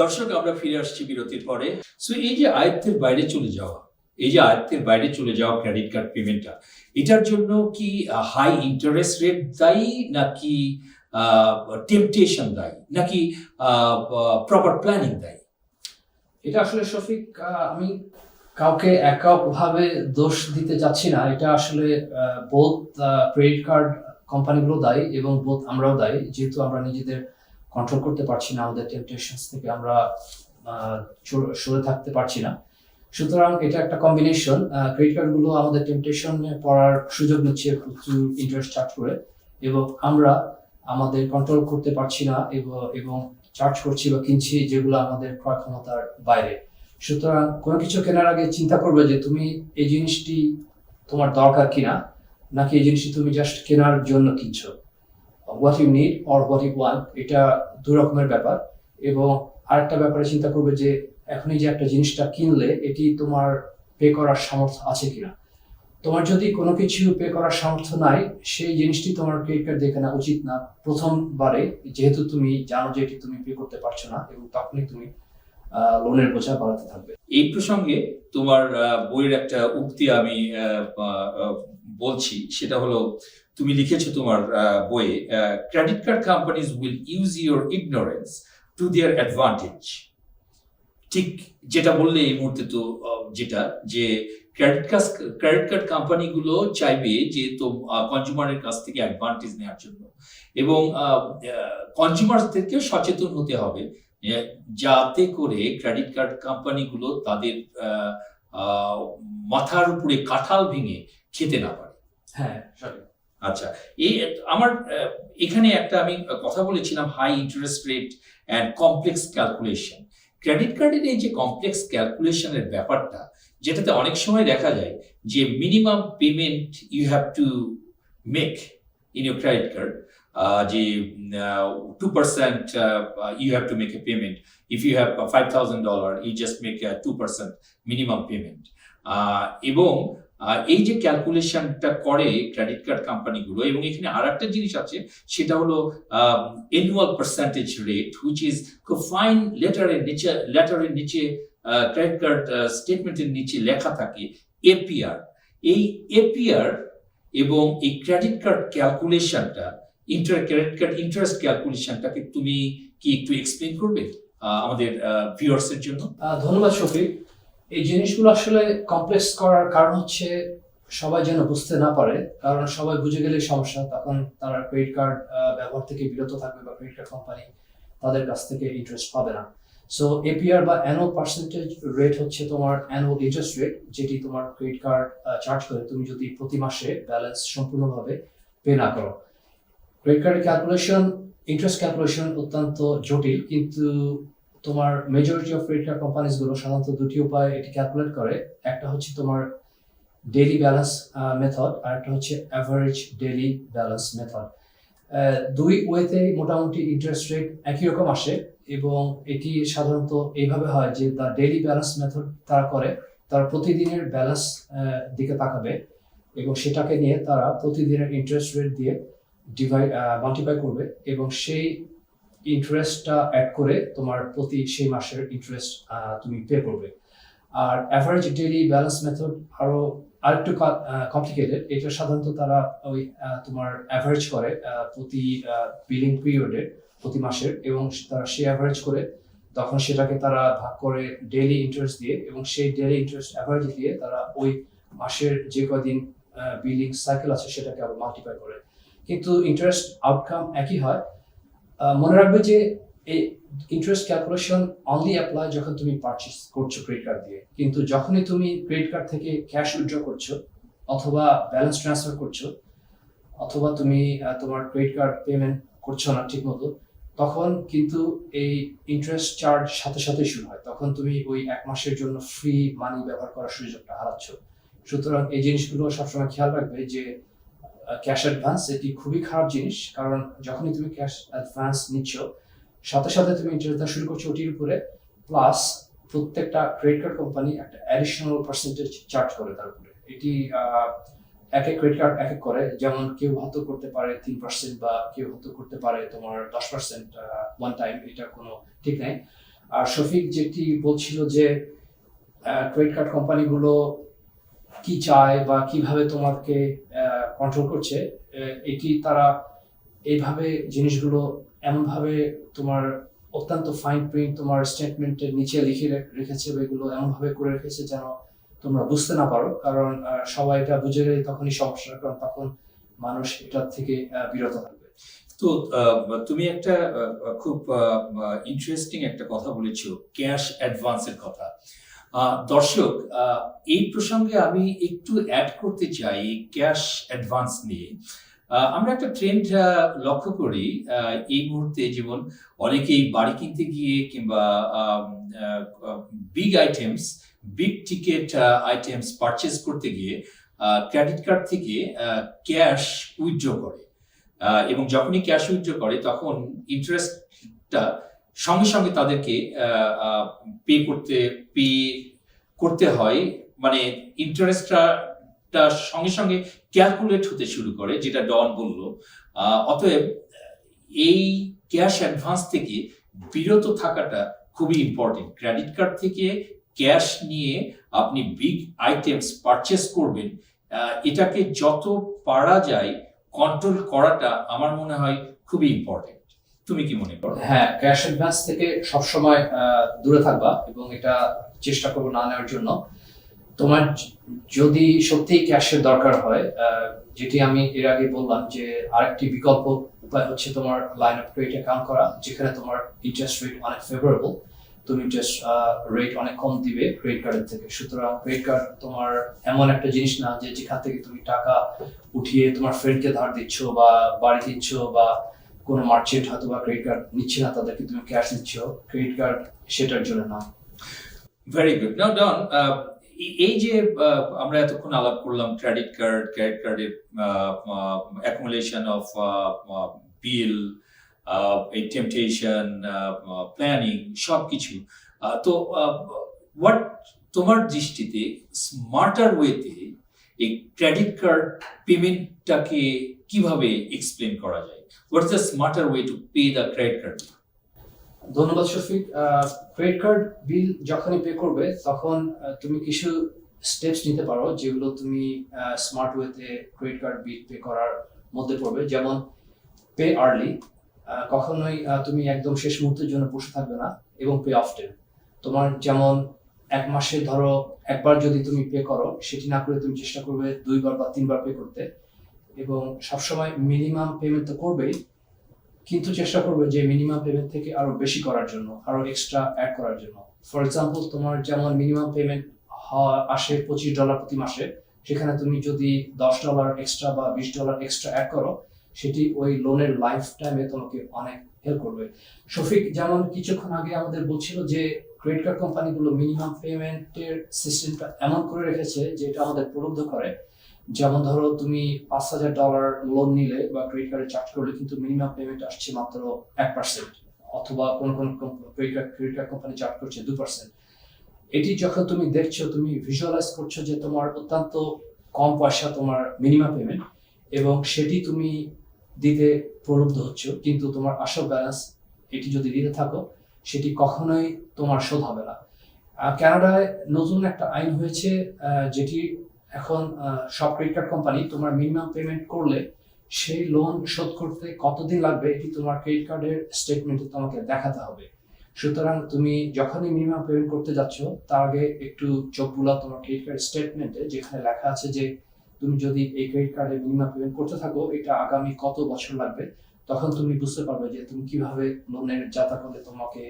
দর্শক, আমরা ফিরে আসছি বিরতির পরে। সো এই যে আয়ত্তের বাইরে চলে যাওয়া, ক্রেডিট কার্ড পেমেন্টটা, এটার জন্য কি হাই ইন্টারেস্ট রেট দায়ী, নাকি টেম্পটেশন দায়ী, নাকি প্রপার প্ল্যানিং দায়ী? এটা আসলে শফিক, আমি কাউকে এককভাবে দোষ দিতে যাচ্ছি না। এটা আসলে বোথ ক্রেডিট কার্ড কোম্পানিগুলো দায়ী এবং বোথ আমরাও দায়ী, যেহেতু আমরা নিজেদের কন্ট্রোল করতে পারছি না, আমাদের টেম্পটেশনস থেকে আমরা সরে থাকতে পারছি না। সুতরাং এটা একটা কম্বিনেশন। ক্রেডিট কার্ডগুলো আমাদের টেম্পটেশনে পড়ার সুযোগ নিচ্ছে প্রচুর ইন্টারেস্ট চার্জ করে, এবং আমরা আমাদের কন্ট্রোল করতে পারছি না এবং চার্জ করছি বা কিনছি যেগুলো আমাদের ক্রয় ক্ষমতার বাইরে। সুতরাং কোনো কিছু কেনার আগে চিন্তা করবে যে তুমি এই জিনিসটি তোমার দরকার কিনা, নাকি এই জিনিসটি তুমি জাস্ট কেনার জন্য কিনছো। What you need or what you want, এটা দু রকমের ব্যাপার। এবং আরেকটা ব্যাপারে চিন্তা করবে যে এখনই যে একটা জিনিসটা কিনলে এটি তোমার পে করার সামর্থ্য আছে কিনা। তোমার যদি কোনো কিছু পে করার সামর্থ্য নাই, সেই জিনিসটি তোমার ক্রেডিট কার্ড দেখে নেওয়া উচিত না প্রথমবারে, যেহেতু তুমি জানো যে এটি তুমি পে করতে পারছো না, এবং তখনই তুমি লোনের বোঝা বাড়াতে থাকবে। এই প্রসঙ্গে তোমার বইয়ের একটা উক্তি আমি বলছি, সেটা হলো, তুমি লিখেছো তোমার বইয়ে, credit card companies will use your ignorance to their advantage. ঠিক যেটা বললে এই মুহূর্তে, তো যেটা যে ক্রেডিট কার্ড কোম্পানিগুলো চাইবে যে তো কনজিউমারের কাছ থেকে অ্যাডভান্টেজ নেওয়ার জন্য, এবং কনজিউমারদেরকেও সচেতন হতে হবে যাতে করে ক্রেডিট কার্ড কোম্পানিগুলো তাদের মাথার উপরে কাঁঠাল ভেঙে খেতে না পারে। হ্যাঁ, আচ্ছা, এই আমার এখানে একটা আমি কথা বলেছিলাম, high interest rate and complex calculation. Credit কার্ডের এই যে কমপ্লেক্স ক্যালকুলেশনের ব্যাপারটা, যেটাতে অনেক সময় দেখা যায় যে minimum payment you have to make in your credit card, যে 2% you have to make a payment. If you have $5,000, you just make a 2% minimum payment. এবং এই যে ক্যালকুলেশনটা করে ক্রেডিট কার্ড কোম্পানিগুলো, এবং এখানে আর একটা জিনিস আছে, সেটা হলো annual percentage rate, which is খুব ফাইন লেটারের নিচে ক্রেডিট কার্ড স্টেটমেন্টের নিচে লেখা থাকে এপিআর। এই এপিআর এবং এই ক্রেডিট কার্ড ক্যালকুলেশনটা, ক্রেডিট কার্ড ইন্টারেস্ট ক্যালকুলেশনটাকে তুমি কি একটু এক্সপ্লেইন করবে আমাদের ভিউয়ার্সের জন্য? ধন্যবাদ শফিক। এই জিনিসগুলো আসলে কমপ্লেক্স করার কারণ হচ্ছে সবাই যেন বুঝতে না পারে, কারণ সবাই বুঝে গেলে সমস্যা, তখন তারা ক্রেডিট কার্ড ব্যবহার থেকে বিরত থাকবে বা ক্রেডিট কার্ড কোম্পানি তাদের কাছ থেকে ইন্টারেস্ট পাবে না। সো এপিআর বা অ্যানুয়াল পার্সেন্টেজ রেট হচ্ছে তোমার অ্যানুয়াল ইন্টারেস্ট রেট, যেটি তোমার ক্রেডিট কার্ড চার্জ করে তুমি যদি প্রতি মাসে ব্যালেন্স সম্পূর্ণভাবে পে না করো। ক্রেডিট কার্ডের ক্যালকুলেশন, ইন্টারেস্ট ক্যালকুলেশন অত্যন্ত জটিল, কিন্তু তোমার মেজরিটি অফ ক্রেডিট কার্ড কোম্পানিজগুলো সাধারণত দুটি উপায়ে এটি ক্যালকুলেট করে। একটা হচ্ছে তোমার ডেইলি ব্যালেন্স মেথড, আর একটা হচ্ছে অ্যাভারেজ ডেইলি ব্যালেন্স মেথড। দুই ওয়েতে মোটামুটি ইন্টারেস্ট রেট একই রকম আসে, এবং এটি সাধারণত এইভাবে হয় যে দ্য ডেইলি ব্যালেন্স মেথড তারা করে, তারা প্রতিদিনের ব্যালেন্স দিকে তাকাবে এবং সেটাকে নিয়ে তারা প্রতিদিনের ইন্টারেস্ট রেট দিয়ে মাল্টিপ্লাই করবে, এবং সেই ইন্টারেস্টটা অ্যাড করে তোমার প্রতি সেই মাসের ইন্টারেস্ট তুমি পে করবে। আর অ্যাভারেজ ডেইলি ব্যালেন্স মেথড আরেকটু কমপ্লিকেটেড। এটা সাধারণত তারা ওই তোমার অ্যাভারেজ করে প্রতি বিলিং পিরিয়ডে প্রতি মাসের, এবং তারা সেই অ্যাভারেজ করে তখন সেটাকে তারা ভাগ করে ডেইলি ইন্টারেস্ট দিয়ে, এবং সেই ডেইলি ইন্টারেস্ট অ্যাভারেজ দিয়ে তারা ওই মাসের যে কদিন বিলিং সাইকেল আছে সেটাকে আবার মাল্টিপ্লাই করে। কিন্তু ইন্টারেস্ট আউটকাম একই হয়। মনে রাখবে যে এই ইন্টারেস্ট ক্যালকুলেশন অনলি অ্যাপ্লাই যখন তুমি পারচেজ করছো ক্রেডিট কার্ড দিয়ে, কিন্তু যখনই তুমি ক্রেডিট কার্ড থেকে ক্যাশ উইথড্র করছো, অথবা ব্যালেন্স ট্রান্সফার করছো, অথবা তুমি তোমার ক্রেডিট কার্ড পেমেন্ট করছো না ঠিক মতো, তখন কিন্তু এই ইন্টারেস্ট চার্জ সাথে সাথে শুরু হয়। তখন তুমি ওই এক মাসের জন্য ফ্রি মানি ব্যবহার করার সুযোগটা হারাচ্ছ। সুতরাং এই জিনিসগুলো সবসময় খেয়াল রাখবে যে ক্যাশ অ্যাডভান্স এটি খুবই খারাপ জিনিস, কারণ যখনই তুমি ক্যাশ অ্যাডভান্স নিচ্ছ সাথে সাথে তুমি ইন্টারেস্ট দেওয়া শুরু করছো ওটির উপরে, প্লাস প্রত্যেকটা ক্রেডিট কার্ড কোম্পানি একটা অ্যাডিশনাল পার্সেন্টেজ চার্জ করে তার উপরে। এটি এক এক ক্রেডিট কার্ড এক এক করে, যেমন কেউ হয়তো করতে পারে 3%, বা কেউ হয়তো করতে পারে তোমার 10% ওয়ান টাইম, এটা কোনো ঠিক নাই। আর শফিক যেটি বলছিল যে ক্রেডিট কার্ড কোম্পানিগুলো কি চায় বা কিভাবে তোমাকে কন্ট্রোল করছে, এটি তারা এইভাবে জিনিসগুলো এমনভাবে তোমার অত্যন্ত ফাইন প্রিন্ট তোমার স্টেটমেন্টের নিচে লিখে রেখেছে বা এগুলো এমনভাবে করে রেখেছে যেন তোমরা বুঝতে না পারো, কারণ সবাই এটা বুঝে গেলে তখনই সমস্যা, কারণ তখন মানুষ এটা থেকে বিরত থাকবে। তো তুমি একটা খুব ইন্টারেস্টিং একটা কথা বলেছো, ক্যাশ অ্যাডভান্সের কথা। দর্শক, এই প্রসঙ্গে আমি একটু অ্যাড করতে চাই ক্যাশ অ্যাডভান্স নিয়ে। আমরা একটা ট্রেন্ড লক্ষ্য করি এই মুহূর্তে, যেমন অনেকেই বাড়ি কিনতে গিয়ে কিংবা big items, big ticket items purchase করতে গিয়ে ক্রেডিট কার্ড থেকে ক্যাশ উইথড্র করে, এবং যখনই ক্যাশ উইথড্র করে তখন ইন্টারেস্টটা সঙ্গে সঙ্গে তাদেরকে পে করতে হয়, মানে ইন্টারেস্টটা সঙ্গে সঙ্গে ক্যালকুলেট হতে শুরু করে, যেটা ডন বলল। অতএব এই ক্যাশ অ্যাডভান্স থেকে বিরত থাকাটা খুবই ইম্পর্টেন্ট। ক্রেডিট কার্ড থেকে ক্যাশ নিয়ে আপনি বিগ আইটেমস পারচেস করবেন, এটাকে যত পারা যায় কন্ট্রোল করাটা আমার মনে হয় খুবই ইম্পর্টেন্ট। তুমি কি মনে করো? হ্যাঁ, ক্যাশ অ্যাডভান্স থেকে সবসময় দূরে থাকবা এবং এটা চেষ্টা করবো না নেওয়ার জন্য। তোমার যদি সত্যিই ক্যাশের দরকার হয়, যেটি আমি এর আগে বললাম যে আরেকটি বিকল্প উপায় হচ্ছে তোমার লাইন অফ ক্রেডিট অ্যাকাউন্ট করা, যেখানে তোমার ইন্টারেস্ট রেট অনেক ফেভারেবল, তুমি ইন্টারেস্ট রেট অনেক কম দিবে ক্রেডিট কার্ডের থেকে। সুতরাং ক্রেডিট কার্ড তোমার এমন একটা জিনিস না যে যেখান থেকে তুমি টাকা উঠিয়ে তোমার ফ্রেন্ডকে ধার দিচ্ছ বা বাড়ি দিচ্ছ, বা কোনো মার্চেন্ট হয়তো বা ক্রেডিট কার্ড নিচ্ছে না, তাদেরকে তুমি ক্যাশ দিচ্ছ। ক্রেডিট কার্ড সেটার জন্য না। Very good. নাও ডন, এই যে আমরা এতক্ষণ আলাপ করলাম ক্রেডিট কার্ডের অ্যাকুমুলেশন অফ বিল, এই টেম্পটেশন, প্ল্যানিং, সবকিছু, তো হোয়াট তোমার দৃষ্টিতে স্মার্টার ওয়েতে এই ক্রেডিট কার্ড পেমেন্টটাকে কিভাবে এক্সপ্লেন করা যায়? What is the smarter way to pay the credit card? ধন্যবাদ শফিক। ক্রেডিট কার্ড বিল যখনই পে করবে তখন তুমি কিছু স্টেপস নিতে পারো, যেগুলো তুমি স্মার্ট ওয়েতে ক্রেডিট কার্ড বিল পে করার মধ্যে পড়বে। যেমন পে আর্লি, কখনোই তুমি একদম শেষ মুহূর্তের জন্য বসে থাকবে না, এবং পে অফটেন। তোমার যেমন এক মাসে ধরো একবার যদি তুমি পে করো, সেটি না করে তুমি চেষ্টা করবে 2বার বা 3বার পে করতে, এবং সবসময় মিনিমাম পেমেন্ট তো করবেই, কিন্তু চেষ্টা করবে যে মিনিমাম পেমেন্ট থেকে আরো বেশি করার জন্য, আরো এক্সট্রা অ্যাড করার জন্য। ফর এক্সাম্পল, তোমার যেমন মিনিমাম পেমেন্ট আসে $25 প্রতি মাসে, সেখানে তুমি যদি $10 এক্সট্রা বা $20 এক্সট্রা অ্যাড করো, সেটি ওই লোনের লাইফ টাইমে তোমাকে অনেক হেল্প করবে। শফিক যেমন কিছুক্ষণ আগে আমাদের বলছিল যে ক্রেডিট কার্ড কোম্পানিগুলো মিনিমাম পেমেন্টের সিস্টেমটা এমন করে রেখেছে যে এটা আমাদের প্রলুব্ধ করে। যেমন ধরো তুমি $5,000 লোন নিলে বা ক্রেডিট কার্ডে চার্জ করলে কিন্তু মিনিমাম পেমেন্ট আসছে মাত্র 1%, অথবা কোন ক্রেডিট কার্ড কোম্পানি চার্জ করছে 2%। এটি যখন তুমি দেখছো, তুমি ভিজুয়ালাইজ করছো যে তোমার অত্যন্ত কম পয়সা তোমার মিনিমাম পেমেন্ট, এবং সেটি তুমি দিতে প্রলুব্ধ হচ্ছ, কিন্তু তোমার আসল ব্যালেন্স এটি যদি দিতে থাকো, সেটি কখনোই তোমার শোধ হবে না। কানাডায় নতুন একটা আইন হয়েছে, যেটি এখন সব ক্রেডিট কার্ড কোম্পানি তোমার মিনিমাম পেমেন্ট করলে সেই লোন শোধ করতে কতদিন লাগবে এটি তোমার ক্রেডিট কার্ডের স্টেটমেন্টে তোমাকে দেখাতে হবে। সুতরাং তুমি যখনই মিনিমাম পেমেন্ট করতে যাচ্ছ, তার আগে একটু চোখ বুলাও তোমার ক্রেডিট কার্ড স্টেটমেন্টে, যেখানে লেখা আছে যে তুমি যদি এই ক্রেডিট কার্ডে মিনিমাম পেমেন্ট করতে থাকো, এটা আগামী কত বছর লাগবে। তখন তুমি বুঝতে পারবে যে তুমি কিভাবে লোনের যাতা করলে তোমাকে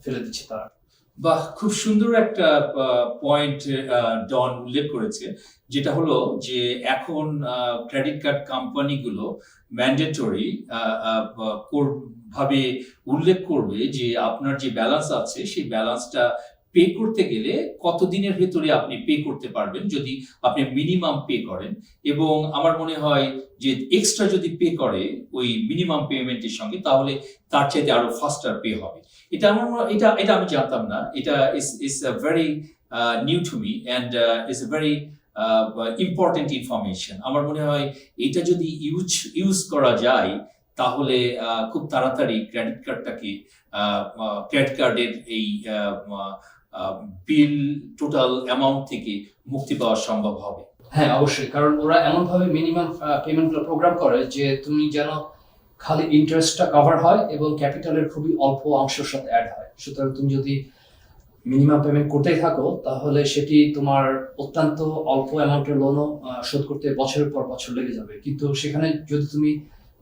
ফেলে দিচ্ছে তারা। বাহ, খুব সুন্দর একটা পয়েন্ট ডন উল্লেখ করেছে, যেটা হলো যে এখন ক্রেডিট কার্ড কোম্পানিগুলো ম্যান্ডেটরি ভাবে উল্লেখ করবে যে আপনার যে ব্যালেন্স আছে সেই ব্যালেন্সটা পে করতে গেলে কতদিনের ভেতরে আপনি পে করতে পারবেন যদি আপনি মিনিমাম পে করেন, এবং আমার মনে হয় যে এক্সট্রা যদি পে করে ওই মিনিমাম পেমেন্টের সঙ্গে, তাহলে তার চাইতে আরো ফাস্টার পে হবে। এটা আমি জানতাম না। এটা is very new to me and is a very important information. আমার মনে হয় এটা যদি ইউজ করা যায়, তাহলে খুব তাড়াতাড়ি ক্রেডিট কার্ডের এই বিল টোটাল অ্যামাউন্ট থেকে মুক্তি পাওয়া সম্ভব হবে। হ্যাঁ, অবশ্যই, কারণ ওরা এমন ভাবে মিনিমাম পেমেন্টগুলো প্রোগ্রাম করে যে তুমি যেন খালি ইন্টারেস্টটা কভার হয় এবং ক্যাপিটালের খুবই অল্প অংশের সাথে অ্যাড হয়। সুতরাং তুমি যদি মিনিমাম পেমেন্ট করতেই থাকো তাহলে সেটি তোমার অত্যন্ত অল্প অ্যামাউন্টের লোনও শোধ করতে বছরের পর বছর লেগে যাবে। কিন্তু সেখানে যদি তুমি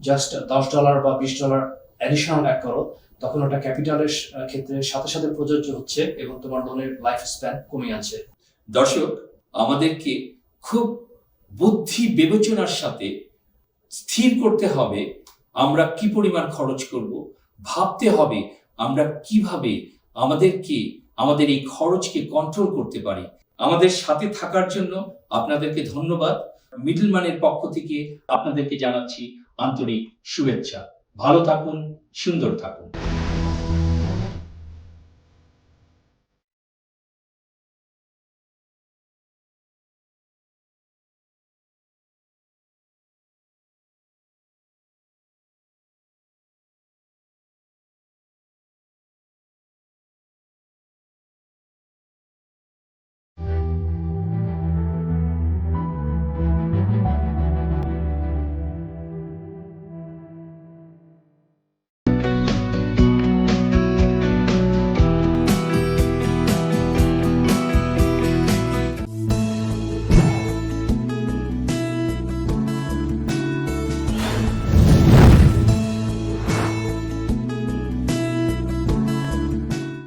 জাস্ট $10 বা $20 অ্যাডিশনাল অ্যাড করো তখন ওটা ক্যাপিটালের ক্ষেত্রে সাথে সাথে প্রযোজ্য হচ্ছে এবং তোমার লোনের লাইফ স্প্যান কমে যাচ্ছে। দর্শক, আমাদেরকে খুব বুদ্ধি বিবেচনার সাথে স্থির করতে হবে আমরা কি পরিমাণ খরচ করব, ভাবতে হবে আমরা কিভাবে আমাদের এই খরচকে কন্ট্রোল করতে পারি। আমাদের সাথে থাকার জন্য আপনাদেরকে ধন্যবাদ। মিডলম্যানের পক্ষ থেকে আপনাদেরকে জানাচ্ছি আন্তরিক শুভেচ্ছা। ভালো থাকুন, সুন্দর থাকুন।